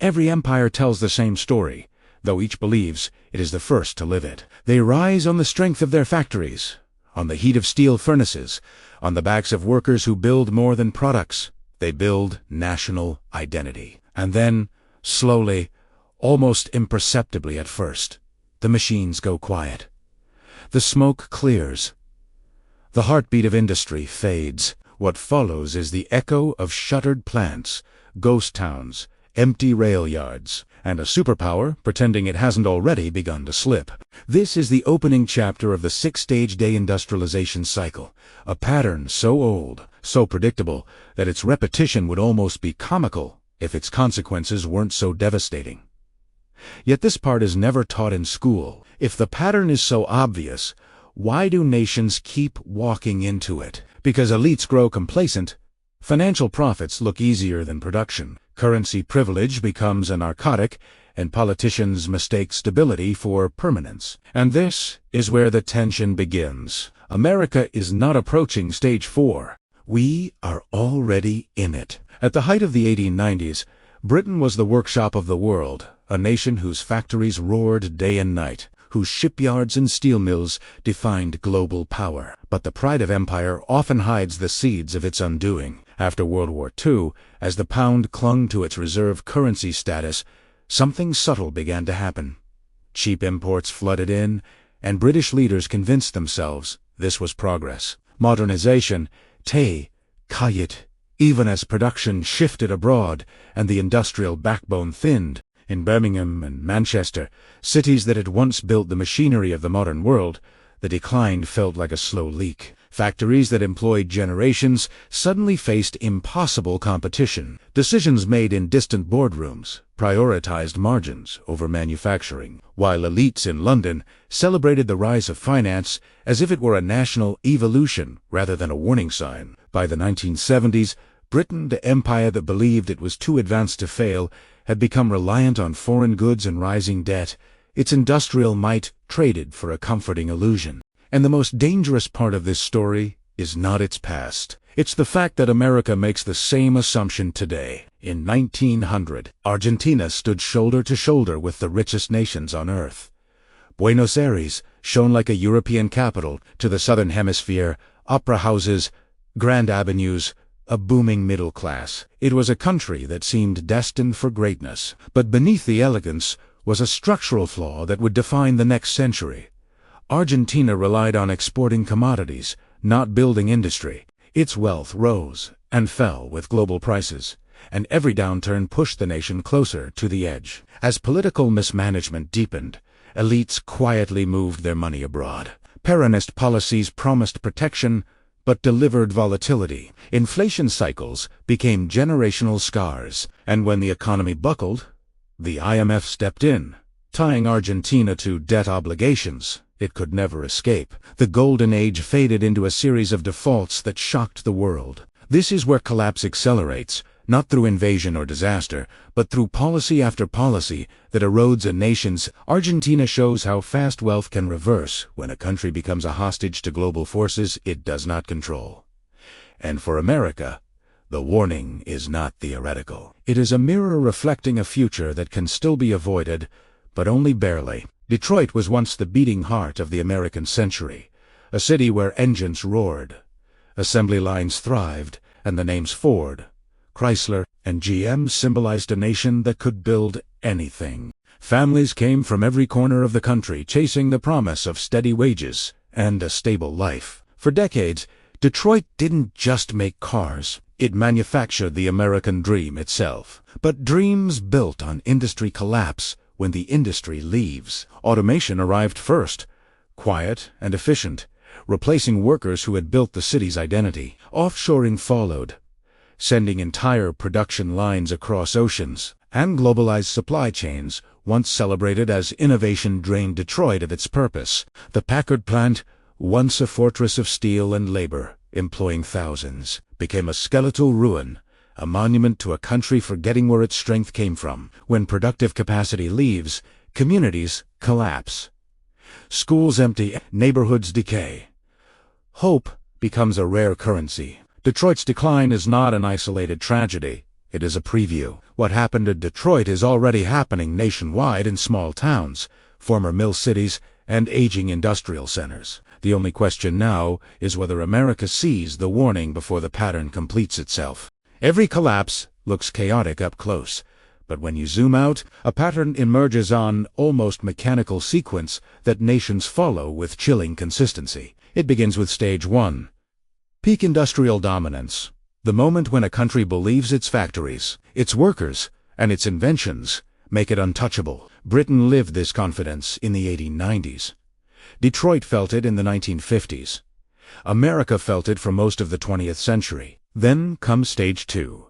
Every empire tells the same story, though each believes it is the first to live it. They rise on the strength of their factories, on the heat of steel furnaces, on the backs of workers who build more than products. They build national identity. And then, slowly, almost imperceptibly at first, the machines go quiet. The smoke clears. The heartbeat of industry fades. What follows is the echo of shuttered plants, ghost towns, empty rail yards, and a superpower pretending it hasn't already begun to slip. This is the opening chapter of the six-stage de-industrialization cycle, a pattern so old, so predictable, that its repetition would almost be comical if its consequences weren't so devastating. Yet this part is never taught in school. If the pattern is so obvious, why do nations keep walking into it? Because elites grow complacent, financial profits look easier than production, currency privilege becomes a narcotic, and politicians mistake stability for permanence. And this is where the tension begins. America is not approaching stage 4. We are already in it. At the height of the 1890s, Britain was the workshop of the world, a nation whose factories roared day and night, whose shipyards and steel mills defined global power. But the pride of empire often hides the seeds of its undoing. After World War II, as the pound clung to its reserve currency status, something subtle began to happen. Cheap imports flooded in, and British leaders convinced themselves this was progress. Modernization, kayit, even as production shifted abroad and the industrial backbone thinned. In Birmingham and Manchester, cities that had once built the machinery of the modern world, the decline felt like a slow leak. Factories that employed generations suddenly faced impossible competition. Decisions made in distant boardrooms prioritized margins over manufacturing, while elites in London celebrated the rise of finance as if it were a national evolution rather than a warning sign. By the 1970s, Britain, the empire that believed it was too advanced to fail, had become reliant on foreign goods and rising debt, its industrial might traded for a comforting illusion. And the most dangerous part of this story is not its past. It's the fact that America makes the same assumption today. In 1900, Argentina stood shoulder to shoulder with the richest nations on earth. Buenos Aires shone like a European capital to the southern hemisphere, opera houses, grand avenues, a booming middle class. It was a country that seemed destined for greatness. But beneath the elegance was a structural flaw that would define the next century. Argentina relied on exporting commodities, not building industry. Its wealth rose and fell with global prices, and every downturn pushed the nation closer to the edge. As political mismanagement deepened, elites quietly moved their money abroad. Peronist policies promised protection, but delivered volatility. Inflation cycles became generational scars, and when the economy buckled, the IMF stepped in, tying Argentina to debt obligations it could never escape. The golden age faded into a series of defaults that shocked the world. This is where collapse accelerates, not through invasion or disaster, but through policy after policy that erodes a nation's. Argentina shows how fast wealth can reverse when a country becomes a hostage to global forces it does not control. And for America, the warning is not theoretical. It is a mirror reflecting a future that can still be avoided, but only barely. Detroit was once the beating heart of the American century, a city where engines roared, assembly lines thrived, and the names Ford, Chrysler, and GM symbolized a nation that could build anything. Families came from every corner of the country chasing the promise of steady wages and a stable life. For decades, Detroit didn't just make cars. It manufactured the American dream itself. But dreams built on industry collapse when the industry leaves. Automation arrived first, quiet and efficient, replacing workers who had built the city's identity. Offshoring followed, sending entire production lines across oceans, and globalized supply chains, once celebrated as innovation, drained Detroit of its purpose. The Packard plant, once a fortress of steel and labor, employing thousands, became a skeletal ruin, a monument to a country forgetting where its strength came from. When productive capacity leaves, communities collapse. Schools empty, neighborhoods decay. Hope becomes a rare currency. Detroit's decline is not an isolated tragedy. It is a preview. What happened in Detroit is already happening nationwide in small towns, former mill cities, and aging industrial centers. The only question now is whether America sees the warning before the pattern completes itself. Every collapse looks chaotic up close, but when you zoom out, a pattern emerges on almost mechanical sequence that nations follow with chilling consistency. It begins with stage 1. Peak industrial dominance. The moment when a country believes its factories, its workers, and its inventions make it untouchable. Britain lived this confidence in the 1890s. Detroit felt it in the 1950s. America felt it for most of the 20th century. Then comes stage 2.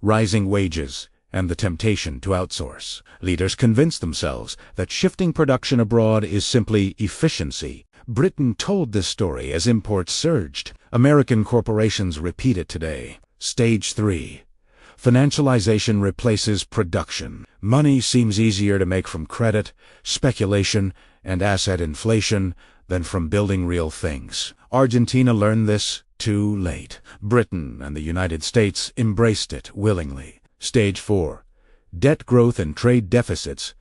Rising wages and the temptation to outsource. Leaders convince themselves that shifting production abroad is simply efficiency. Britain told this story as imports surged. American corporations repeat it today. Stage 3. Financialization replaces production. Money seems easier to make from credit, speculation, and asset inflation than from building real things. Argentina learned this too late. Britain and the United States embraced it willingly. Stage 4. Debt growth and trade deficits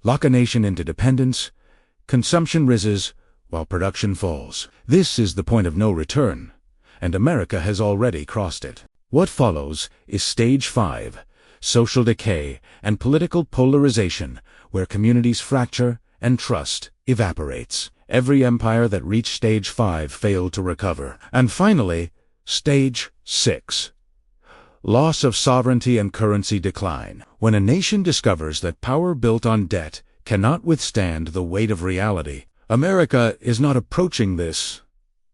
lock a nation into dependence. Consumption rises while production falls. This is the point of no return, and America has already crossed it. What follows is stage 5, social decay and political polarization, where communities fracture and trust evaporates. Every empire that reached stage 5 failed to recover. And finally, stage 6. Loss of sovereignty and currency decline. When a nation discovers that power built on debt cannot withstand the weight of reality, America is not approaching this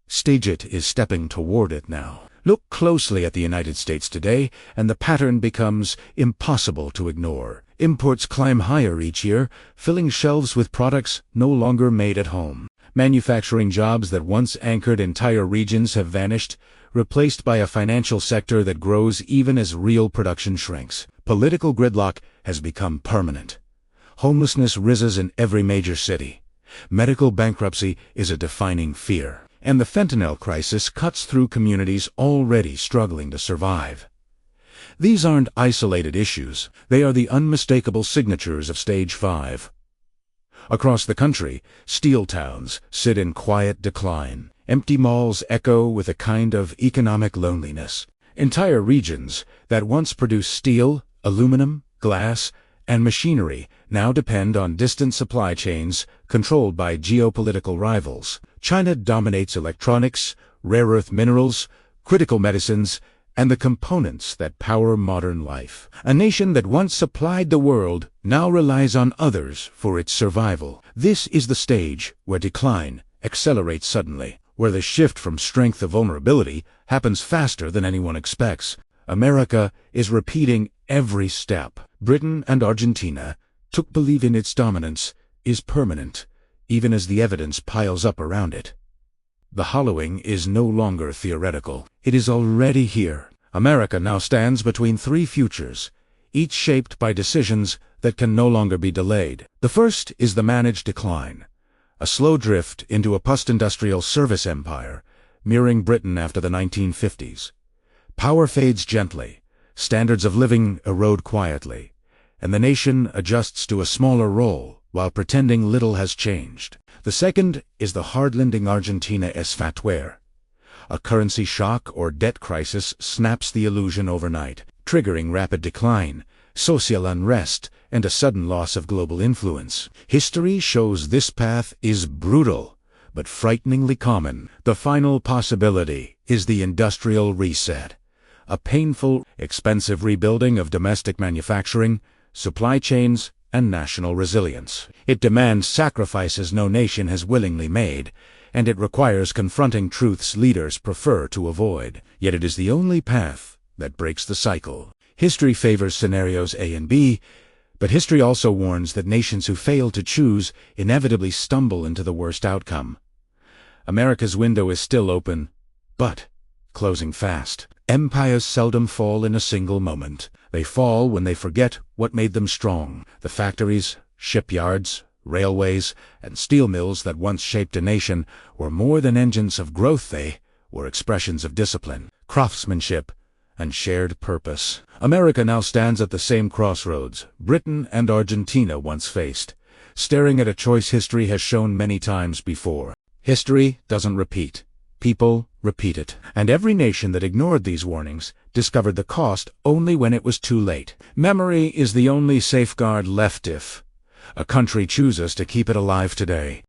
stage, it is stepping toward it now. Look closely at the United States today, and the pattern becomes impossible to ignore. Imports climb higher each year, filling shelves with products no longer made at home. Manufacturing jobs that once anchored entire regions have vanished, replaced by a financial sector that grows even as real production shrinks. Political gridlock has become permanent. Homelessness rises in every major city. Medical bankruptcy is a defining fear. And the fentanyl crisis cuts through communities already struggling to survive. These aren't isolated issues. They are the unmistakable signatures of stage 5. Across the country, steel towns sit in quiet decline. Empty malls echo with a kind of economic loneliness. Entire regions that once produced steel, aluminum, glass, and machinery now depend on distant supply chains controlled by geopolitical rivals. China dominates electronics, rare earth minerals, critical medicines, and the components that power modern life. A nation that once supplied the world now relies on others for its survival. This is the stage where decline accelerates suddenly, where the shift from strength to vulnerability happens faster than anyone expects. America is repeating every step. Britain and Argentina took belief in its dominance is permanent, even as the evidence piles up around it. The hollowing is no longer theoretical. It is already here. America now stands between 3 futures, each shaped by decisions that can no longer be delayed. The first is the managed decline, a slow drift into a post-industrial service empire, mirroring Britain after the 1950s. Power fades gently, standards of living erode quietly, and the nation adjusts to a smaller role while pretending little has changed. The second is the hard-landing Argentina esfatuer. A currency shock or debt crisis snaps the illusion overnight, triggering rapid decline, social unrest, and a sudden loss of global influence. History shows this path is brutal, but frighteningly common. The final possibility is the industrial reset, a painful, expensive rebuilding of domestic manufacturing, supply chains, and national resilience. It demands sacrifices no nation has willingly made, and it requires confronting truths leaders prefer to avoid. Yet it is the only path that breaks the cycle. History favors scenarios A and B, but history also warns that nations who fail to choose inevitably stumble into the worst outcome. America's window is still open, but closing fast. Empires seldom fall in a single moment. They fall when they forget what made them strong. The factories, shipyards, railways, and steel mills that once shaped a nation were more than engines of growth. They were expressions of discipline, craftsmanship, and shared purpose. America now stands at the same crossroads Britain and Argentina once faced, staring at a choice history has shown many times before. History doesn't repeat. People repeat it. And every nation that ignored these warnings discovered the cost only when it was too late. Memory is the only safeguard left if a country chooses to keep it alive today.